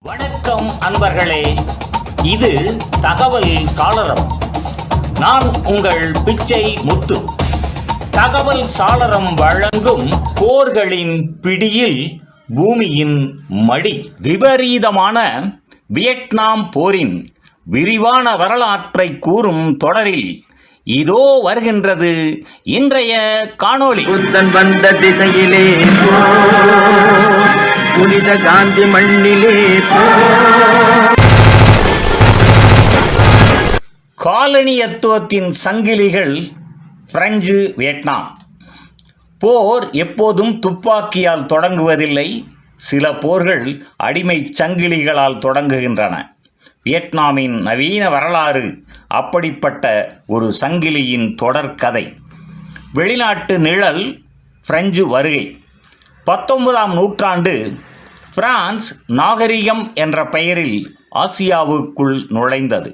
வணக்கம் அன்பர்களே, இது தகவல் சாளரம். நான் உங்கள் பிச்சை முத்து. தகவல் சாளரம் வழங்கும் போர்களின் பிடியில் பூமியின் மடி. விபரீதமான வியட்நாம் போரின் விரிவான வரலாற்றை கூறும் தொடரில் இதோ வருகின்றது இன்றைய காணொளி. புத்தன் வந்த திசையிலே புனித காந்தி மண்ணிலே. காலனியத்துவத்தின் சங்கிலிகள் பிரெஞ்சு வியட்நாம். போர் எப்போதும் துப்பாக்கியால் தொடங்குவதில்லை. சில போர்கள் அடிமை சங்கிலிகளால் தொடங்குகின்றன. வியட்நாமின் நவீன வரலாறு அப்படிப்பட்ட ஒரு சங்கிலியின் தொடர்கதை. வெளிநாட்டு நிழல் பிரெஞ்சு வருகை. 19ஆம் நூற்றாண்டு பிரான்ஸ் நாகரிகம் என்ற பெயரில் ஆசியாவுக்குள் நுழைந்தது.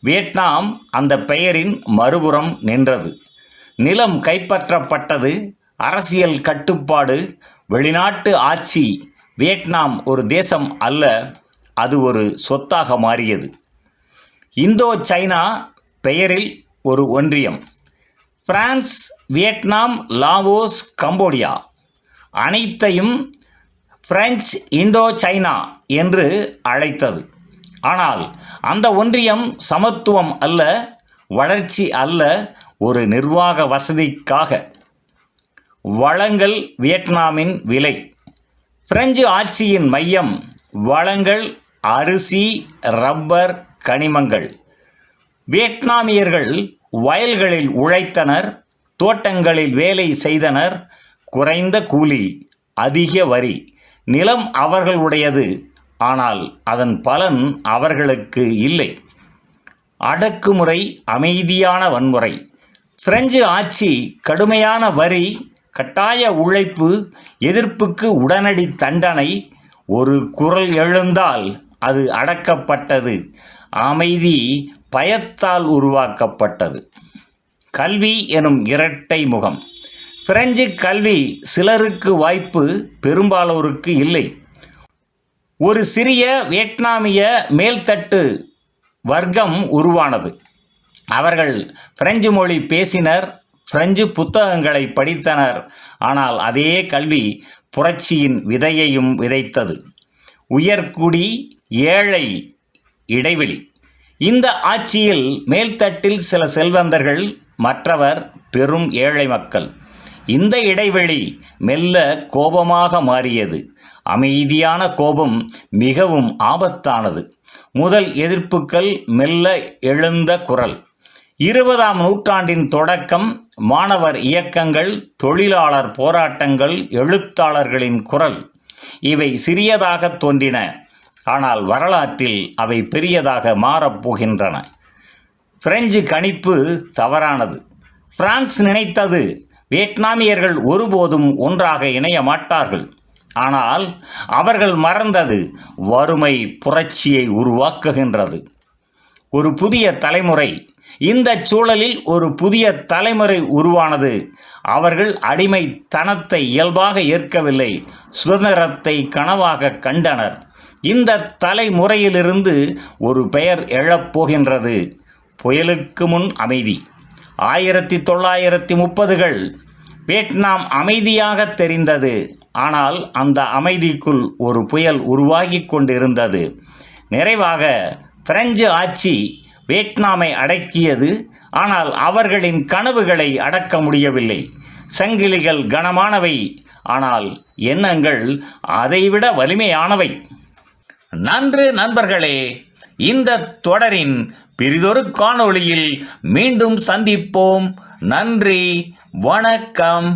வியட்நாம் அந்த பெயரின் மறுபுறம் நின்றது. நிலம் கைப்பற்றப்பட்டது. அரசியல் கட்டுப்பாடு, வெளிநாட்டு ஆட்சி. வியட்நாம் ஒரு தேசம் அல்ல, அது ஒரு சொத்தாக மாறியது. இந்தோ சைனா பெயரில் ஒரு ஒன்றியம். பிரான்ஸ், வியட்நாம், லாவோஸ், கம்போடியா அனைத்தையும் பிரெஞ்சு இந்தோ சைனா என்று அழைத்தது. ஆனால் அந்த ஒன்றியம் சமத்துவம் அல்ல, வளர்ச்சி அல்ல, ஒரு நிர்வாக வசதிக்காக. வளங்கள் வியட்நாமின் விலை. பிரெஞ்சு ஆட்சியின் மையம் வளங்கள், அரிசி, ரப்பர், கனிமங்கள். வியட்நாமியர்கள் வயல்களில் உழைத்தனர், தோட்டங்களில் வேலை செய்தனர். குறைந்த கூலி, அதிக வரி. நிலம் அவர்களுடையது, ஆனால் அதன் பலன் அவர்களுக்கு இல்லை. அடக்குமுறை, அமைதியான வன்முறை. பிரெஞ்சு ஆட்சி கடுமையான வரி, கட்டாய உழைப்பு, எதிர்ப்புக்கு உடனடி தண்டனை. ஒரு குரல் எழுந்தால் அது அடக்கப்பட்டது. அமைதி பயத்தால் உருவாக்கப்பட்டது. கல்வி எனும் இரட்டை முகம். பிரெஞ்சு கல்வி சிலருக்கு வாய்ப்பு, பெரும்பாலோருக்கு இல்லை. ஒரு சிறிய வியட்நாமிய மேல்தட்டு வர்க்கம் உருவானது. அவர்கள் பிரெஞ்சு மொழி பேசினர், பிரெஞ்சு புத்தகங்களை படித்தனர். ஆனால் அதே கல்வி புரட்சியின் விதையையும் விதைத்தது. உயர்குடி, ஏழை இடைவெளி. இந்த ஆட்சியில் மேல்தட்டில் சில செல்வந்தர்கள், மற்றவர் பெரும் ஏழை மக்கள். இந்த இடைவெளி மெல்ல கோபமாக மாறியது. அமைதியான கோபம் மிகவும் ஆபத்தானது. முதல் எதிர்ப்புகள் மெல்ல எழுந்த குரல். 20ஆம் நூற்றாண்டின் தொடக்கம். மாணவர் இயக்கங்கள், தொழிலாளர் போராட்டங்கள், எழுத்தாளர்களின் குரல். இவை சிறியதாக தோன்றின, ஆனால் வரலாற்றில் அவை பெரியதாக மாறப்போகின்றன. பிரெஞ்சு கணிப்பு தவறானது. பிரான்ஸ் நினைத்தது வியட்நாமியர்கள் ஒருபோதும் ஒன்றாக இணைய மாட்டார்கள். ஆனால் அவர்கள் மறந்தது வறுமை புரட்சியை உருவாக்குகின்றது. ஒரு புதிய தலைமுறை. இந்த சூழலில் ஒரு புதிய தலைமுறை உருவானது. அவர்கள் அடிமைத்தனத்தை இயல்பாக ஏற்கவில்லை, சுதந்திரத்தை கனவாக கண்டனர். இந்த தலைமுறையிலிருந்து ஒரு பெயர் எழப்போகின்றது. புயலுக்கு முன் அமைதி. 1930கள். வியட்நாம் அமைதியாக தெரிந்தது. ஆனால் அந்த அமைதிக்குள் ஒரு புயல் உருவாகி கொண்டிருந்தது. நிறைவாக பிரெஞ்சு ஆட்சி வியட்நாமை அடக்கியது. ஆனால் அவர்களின் கனவுகளை அடக்க முடியவில்லை. சங்கிலிகள் கனமானவை, ஆனால் எண்ணங்கள் அதைவிட வலிமையானவை. நன்று நண்பர்களே, இந்த தொடரின் பிறிதொரு காணொளியில் மீண்டும் சந்திப்போம். நன்றி, வணக்கம்.